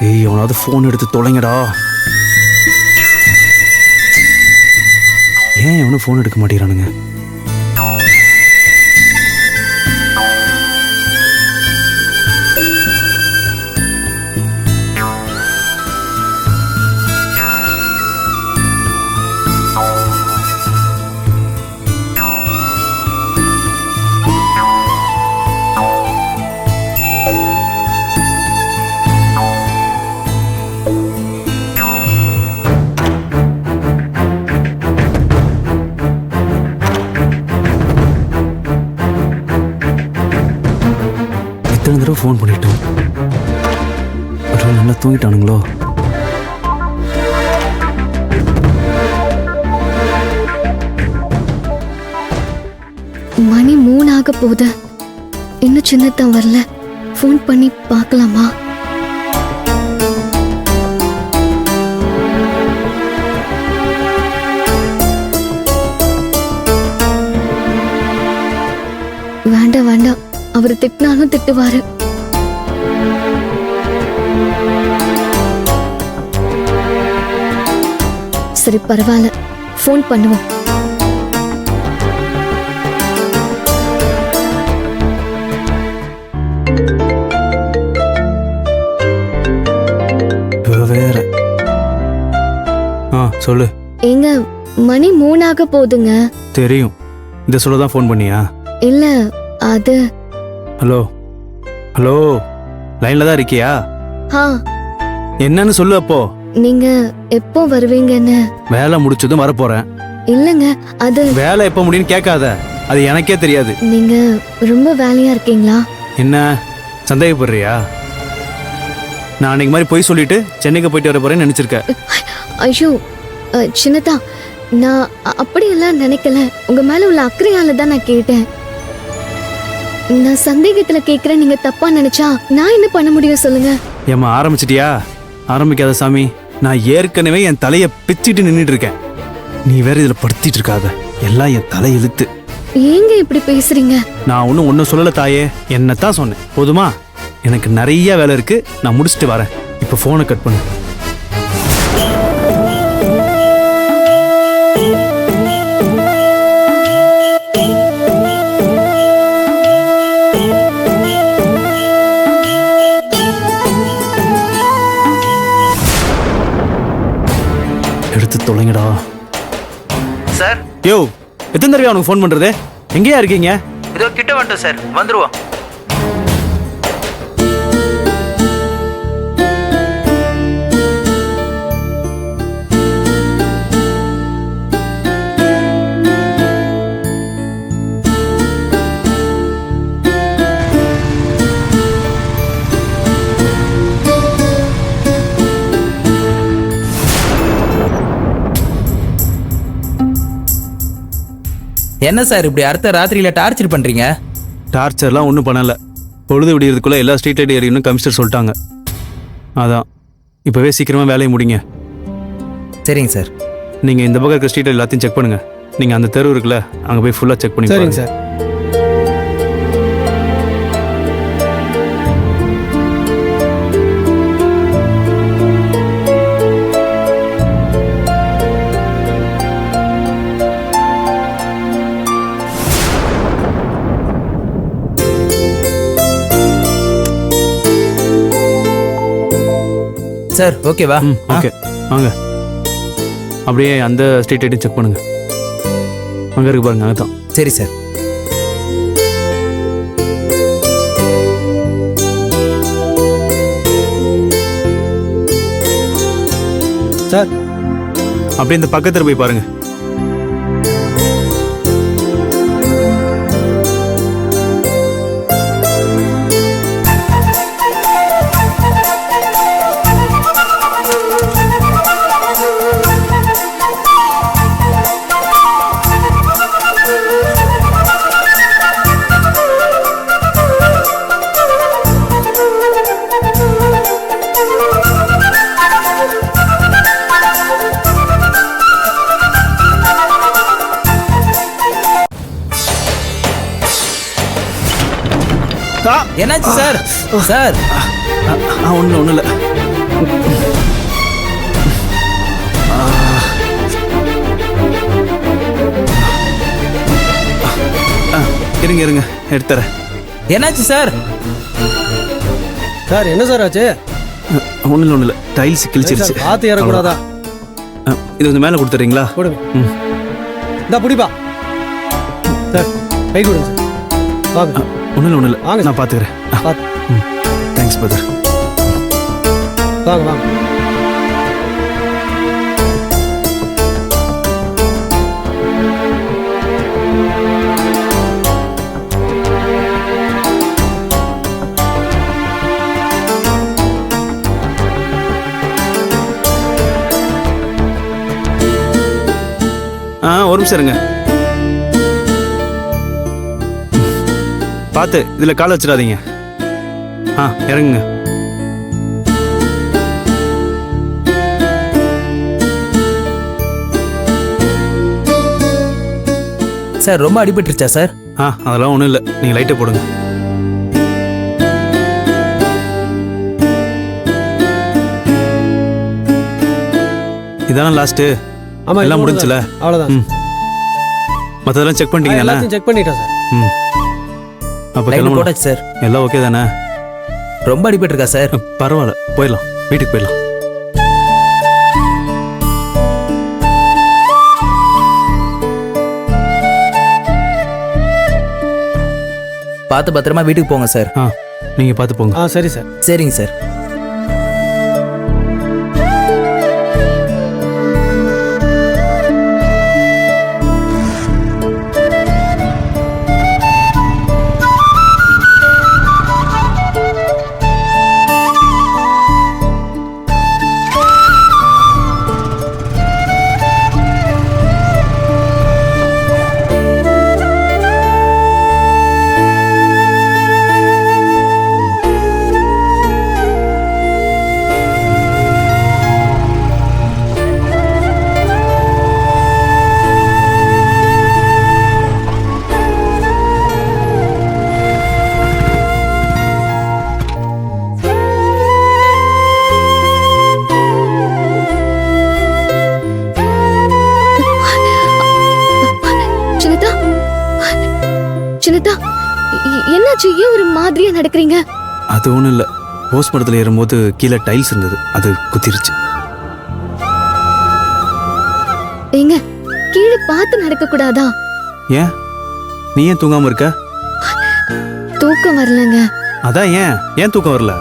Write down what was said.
ஏய் அவனாவது ஃபோன் எடுத்து தொலைங்கடா. ஏன் அவனும் ஃபோன் எடுக்க மாட்டேங்கிறானுங்க? எத்தனை தடவை ஃபோன் பண்ணிட்டோம். நல்லா தூங்கிட்டானுங்களோ? மணி 3 ஆக போகுது. இன்னும் சின்னத்தான் வரல. ஃபோன் பண்ணி பார்க்கலாமா? வேண்டாம் வேண்டாம், அவர் திட்டினாலும் திட்டுவாரு. சரி பரவாயில்ல, ஃபோன் பண்ணுவோம். வேற சொல்லு. ஏங்க, மணி 3 ஆக போகுதுங்க. தெரியும். இந்த சொல்ல தான் ஃபோன் பண்ணியா? இல்ல, அது ஹலோ ஹலோ, லைன்ல தான் இருக்கியா? என்னன்னு சொல்லு. அப்போ நீங்க எப்போ வருவீங்கன்னு. வேலை முடிச்சதும் வரப்போறேன். இல்லங்க, அது வேலை எப்போ முடியும்னு கேட்காத, அது எனக்கே தெரியாது. நீங்க ரொம்ப வேலையா இருக்கீங்களா? என்ன சந்தேகப்படுறியா? நான் அன்னைக்கு மாதிரி போய் சொல்லிட்டு சென்னைக்கு போயிட்டு வர போறேன்னு நினைச்சிருக்கேன். ஐயோ சின்னதா, நான் அப்படியெல்லாம் நினைக்கல. உங்க மேல உள்ள அக்கறையால தான் நான் கேட்டேன். நான் சந்தேகத்துல கேக்குறேன், நீங்க தப்பா நினைச்சா நான் என்ன பண்ண முடியும் சொல்லுங்க. ஏமா ஆரம்பிச்சிட்டியா? ஆரம்பிக்காத சாமி. நான் ஏற்கனவே என் தலைய பிச்சிட்டு நின்னுட்டு இருக்கேன். நீ வேற இதுல படுத்திட்டு இருக்காத. எல்லாம் என் தலை இழுத்து. ஏங்க இப்படி பேசுறீங்க? நான் ஒன்னும் சொல்லல தாயே, என்னத்தான் சொன்னேன். போதுமா? எனக்கு நிறைய வேலை இருக்கு, நான் முடிச்சுட்டு வரேன். இப்ப போனை கட் பண்ணு. எடுத்து தொலைங்கடா. சார். யோ, எத்தனை தடவை அவனுக்கு ஃபோன் பண்றது? எங்கேயா இருக்கீங்க? இதோ கிட்ட வந்துட்டோம் சார், வந்துருவோம். என்ன சார் இப்படி அடுத்த ராத்திரியில டார்ச்சர் பண்றீங்க? டார்ச்சர்லாம் ஒன்றும் பண்ணல. பொழுது விடியறதுக்குள்ள எல்லா ஸ்ட்ரீட் லைட் ஏரியணும் கமிஷனர் சொல்லிட்டாங்க. அதான் இப்போவே சீக்கிரமாக வேலையை முடிங்க. சரிங்க சார். நீங்கள் இந்த பக்கம் இருக்க ஸ்ட்ரீட் எல்லாத்தையும் செக் பண்ணுங்க. நீங்கள் அந்த தெரு இருக்குல்ல, அங்கே போய் ஃபுல்லாக செக் பண்ணி. சரிங்க சார். சார் ஓகேவா? ஓகே வாங்க. அப்படியே அந்த ஸ்ட்ரீட் லைட்டையும் செக் பண்ணுங்க. அங்கே இருக்கு பாருங்க, அங்கே தான். சரி சார். சார் அப்படியே இந்த பக்கத்தில் போய் பாருங்க. என்னாச்சு சார்? சார் ஒன்றும் இல்லை. இருங்க இருங்க எடுத்துறேன். என்னாச்சு சார்? சார் என்ன சார் ஆச்சு? ஒன்றும் இல்லை டைல்ஸ் கிழிச்சிருச்சு. சார், பார்த்து ஏறக்கூடாதா? இது கொஞ்சம் மேலே கொடுத்துறீங்களா? கொடுங்க. ம். இந்தா பிடிப்பா. சார் கை கொடுங்க சார். வாங்க ஒன்றும் இல்லை வாங்க. நான் பார்த்துக்கிறேன். பார்த்து ம் தேங்க்ஸ் பிரதர். வாங்க வாங்க. ஒரு நிமிஷம் இருங்க. பார்த்து இதில் காலை வச்சிடாதீங்க. இறங்குங்க. சார் ரொம்ப அடிபட்டுருச்சா சார்? அதெல்லாம் ஒன்றும் இல்லை, நீங்கள் லைட்டை போடுங்க. இதான லாஸ்ட்டு? ஆமா எல்லாம் முடிஞ்சுல? அவ்வளோதான். மற்றதெல்லாம் செக் பண்ணிட்டீங்களா? எல்லாத்தையும் செக் பண்ணிட்டேன் சார். ம் அப்போ லைட் கிளம்பலாம். போட்டாச்சு சார். எல்லாம் ஓகே தானே? ரொம்ப அடிபட்டிருக்கா சார்? பரவாயில்ல, போயிடலாம், வீட்டுக்கு போயிடலாம். பார்த்து பத்திரமா வீட்டுக்கு போங்க சார். நீங்கள் பார்த்து போங்க. சரி சார். சரிங்க சார். சின்னதா, என்னாச்சு? ஏன் ஒரு மாதிரியா நடக்கிறீங்க? அது ஒன்றும் இல்லை, போஸ்ட்மார்ட்டத்தில் ஏறும்போது கீழே டைல்ஸ் இருந்தது, அது குத்திருச்சு. ஏங்க, கீழே பார்த்து நடக்க கூடாதா? ஏன் நீ ஏன் தூங்காம இருக்க? தூக்கம் வரலங்க. அதான் ஏன் தூக்கம் வரல?